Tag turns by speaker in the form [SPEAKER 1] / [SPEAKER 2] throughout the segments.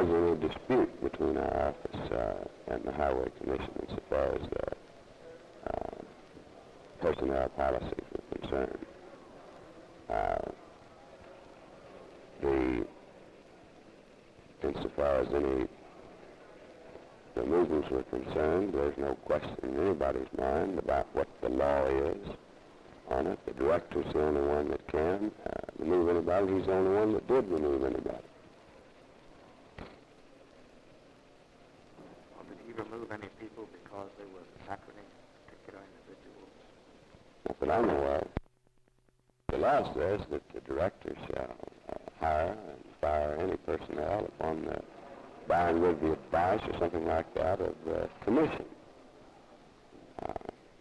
[SPEAKER 1] was any dispute between our office and the Highway Commission insofar as the personnel policies were concerned. Insofar as any removals were concerned, there's no question in anybody's mind about what the law is on it. The director's the only one that can remove anybody. He's the only one that did remove anybody.
[SPEAKER 2] Well, did he remove any people because they were patronage particular individuals?
[SPEAKER 1] Not that I know of. The law says that the director shall hire and fire any personnel upon the buying with the advice or something like that of the commission.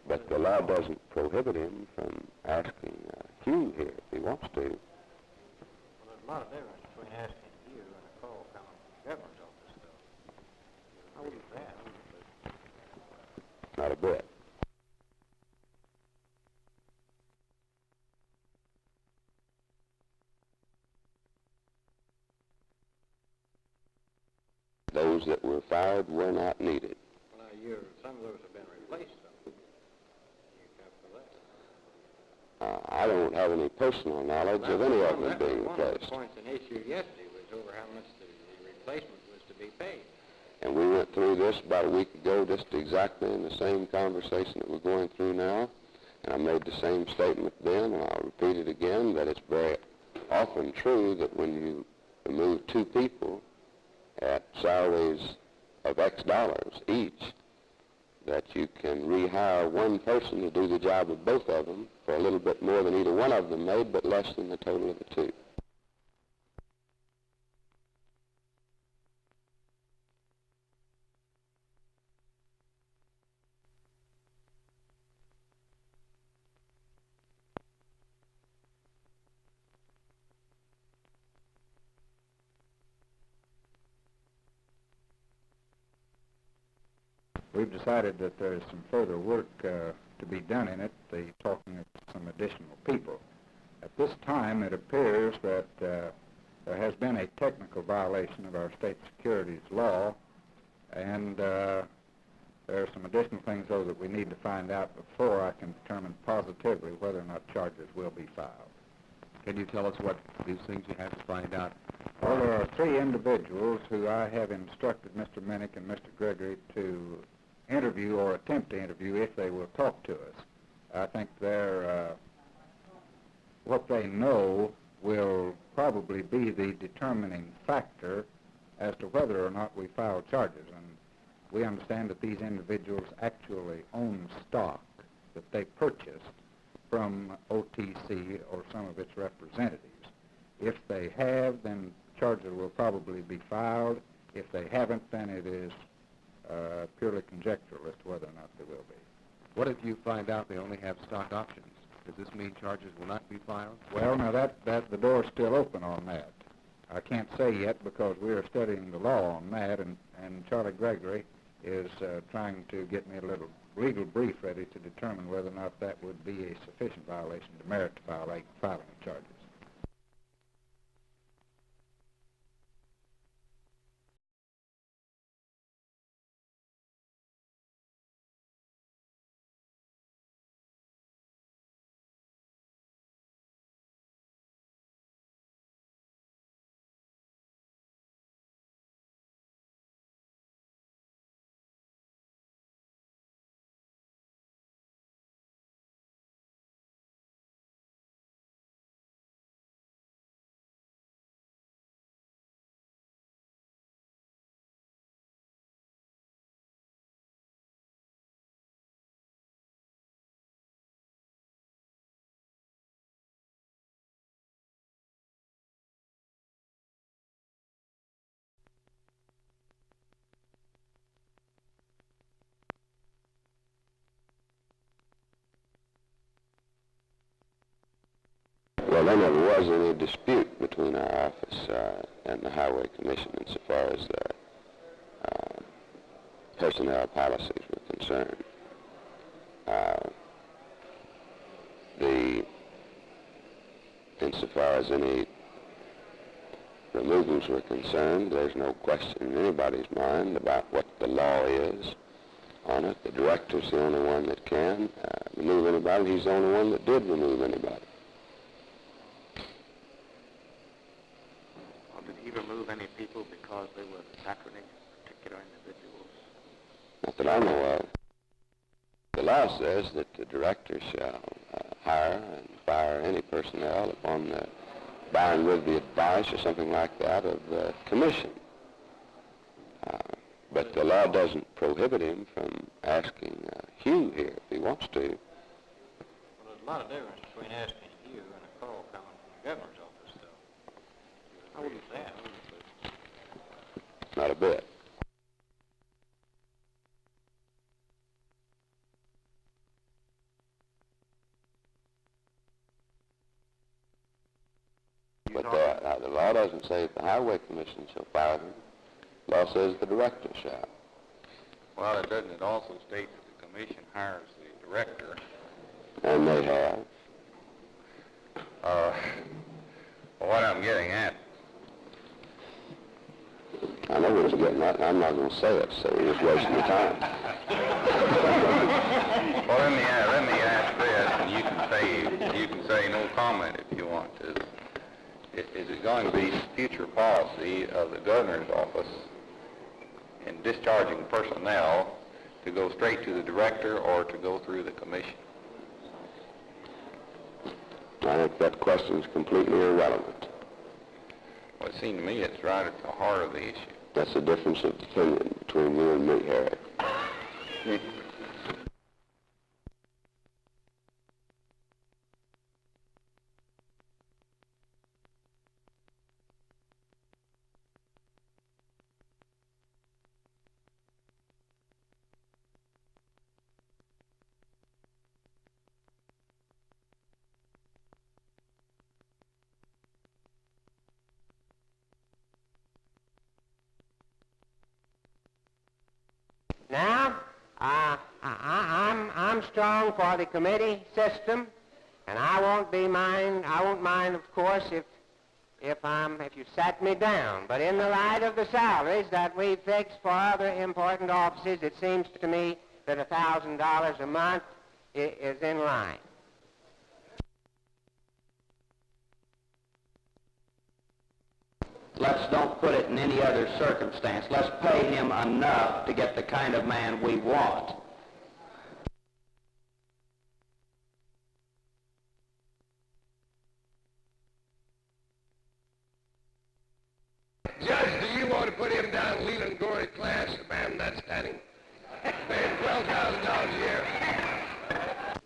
[SPEAKER 1] But the law doesn't prohibit him from asking Hugh here if he wants to.
[SPEAKER 2] Well, there's a lot of difference between asking you and a call coming from the governor's office, though. How would you that?
[SPEAKER 1] Not a bit. Those that were fired were not needed.
[SPEAKER 2] Well, now, some of those have been replaced, though. You account for that?
[SPEAKER 1] I don't have any personal knowledge of any of them being
[SPEAKER 2] One of the
[SPEAKER 1] replaced.
[SPEAKER 2] points in issue yesterday was over how much the replacement was to be paid.
[SPEAKER 1] And we went through this about a week ago, just exactly in the same conversation that we're going through now. And I made the same statement then, and I'll repeat it again, that it's very often true that when you remove two people at salaries of X dollars each, that you can rehire one person to do the job of both of them for a little bit more than either one of them made, but less than the total of the two.
[SPEAKER 3] We've decided that there's some further work to be done in it, talking to some additional people. At this time, it appears that there has been a technical violation of our state securities law, and there are some additional things, though, that we need to find out before I can determine positively whether or not charges will be filed.
[SPEAKER 4] Can you tell us what these things you have to find out?
[SPEAKER 3] Well, there are three individuals who I have instructed Mr. Minnick and Mr. Gregory to interview or attempt to interview if they will talk to us. I think what they know will probably be the determining factor as to whether or not we file charges. And we understand that these individuals actually own stock that they purchased from OTC or some of its representatives. If they have, then charges will probably be filed. If they haven't, then it is purely conjectural as to whether or not there will be.
[SPEAKER 4] What if you find out they only have stock options? Does this mean charges will not be filed?
[SPEAKER 3] Well, now the door's still open on that. I can't say yet because we are studying the law on that, and Charlie Gregory is trying to get me a little legal brief ready to determine whether or not that would be a sufficient violation to merit filing of charges.
[SPEAKER 1] Well, there never was any dispute between our office and the Highway Commission insofar as the personnel policies were concerned. Insofar as any removals were concerned, there's no question in anybody's mind about what the law is on it. The director's the only one that can remove anybody. He's the only one that did remove anybody.
[SPEAKER 2] Well, did he remove any people because they were patronage particular individuals?
[SPEAKER 1] Not that I know of. The law says that the director shall hire and fire any personnel upon the by and with the advice or something like that of the commission. But the law doesn't prohibit him from asking Hugh here if he wants to.
[SPEAKER 2] Well, there's a lot of difference between asking you and a call coming from the governor's office, though. I wouldn't say that.
[SPEAKER 1] Not a bit. But the law doesn't say that the highway commission shall fire him. The law says the director shall.
[SPEAKER 5] Well, doesn't it also state that the commission hires the director?
[SPEAKER 1] And they have.
[SPEAKER 5] What I'm getting at,
[SPEAKER 1] I know what you're getting at, and I'm not going to say it, so you're just wasting your time.
[SPEAKER 5] well, let me ask this, and you can say no comment if you want to. Is it going to be future policy of the governor's office in discharging personnel to go straight to the director or to go through the commission?
[SPEAKER 1] I think that question is completely irrelevant.
[SPEAKER 5] Well, it seems to me it's right at the heart of the issue.
[SPEAKER 1] That's the difference of opinion between you and me, Harry.
[SPEAKER 6] Now, I'm strong for the committee system, and I won't mind, of course, if you set me down. But in the light of the salaries that we fixed for other important offices, it seems to me that $1,000 a month is in line.
[SPEAKER 7] Let's don't put it in any other circumstance. Let's pay him enough to get the kind of man we want.
[SPEAKER 8] Judge, do you want to put him down Leland Gory class, a man that's standing? Paying $12,000 a year.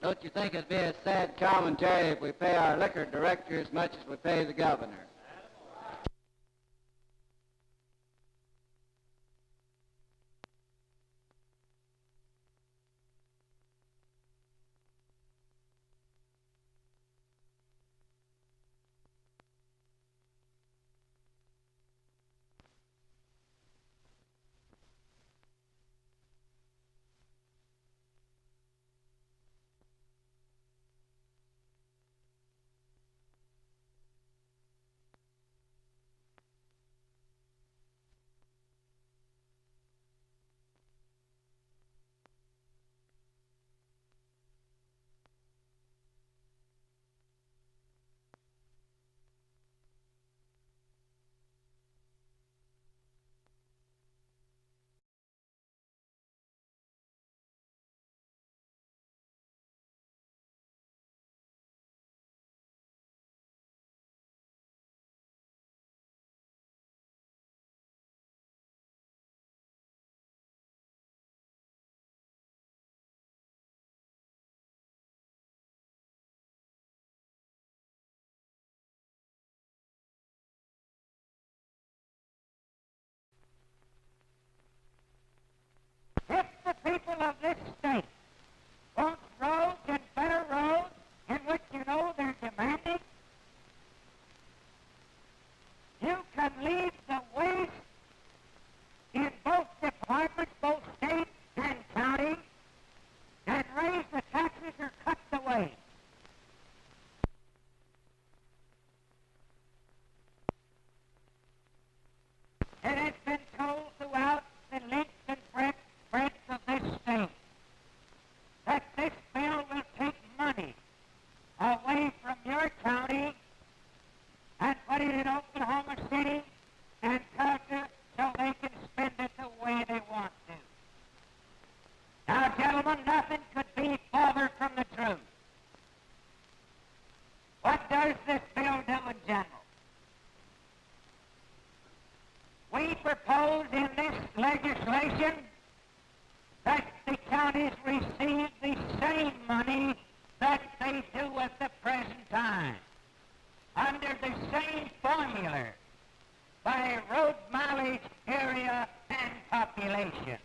[SPEAKER 9] Don't you think it'd be a sad commentary if we pay our liquor director as much as we pay the governor?
[SPEAKER 10] imagine that the counties receive the same money that they do at the present time, under the same formula, by road mileage, area, and population.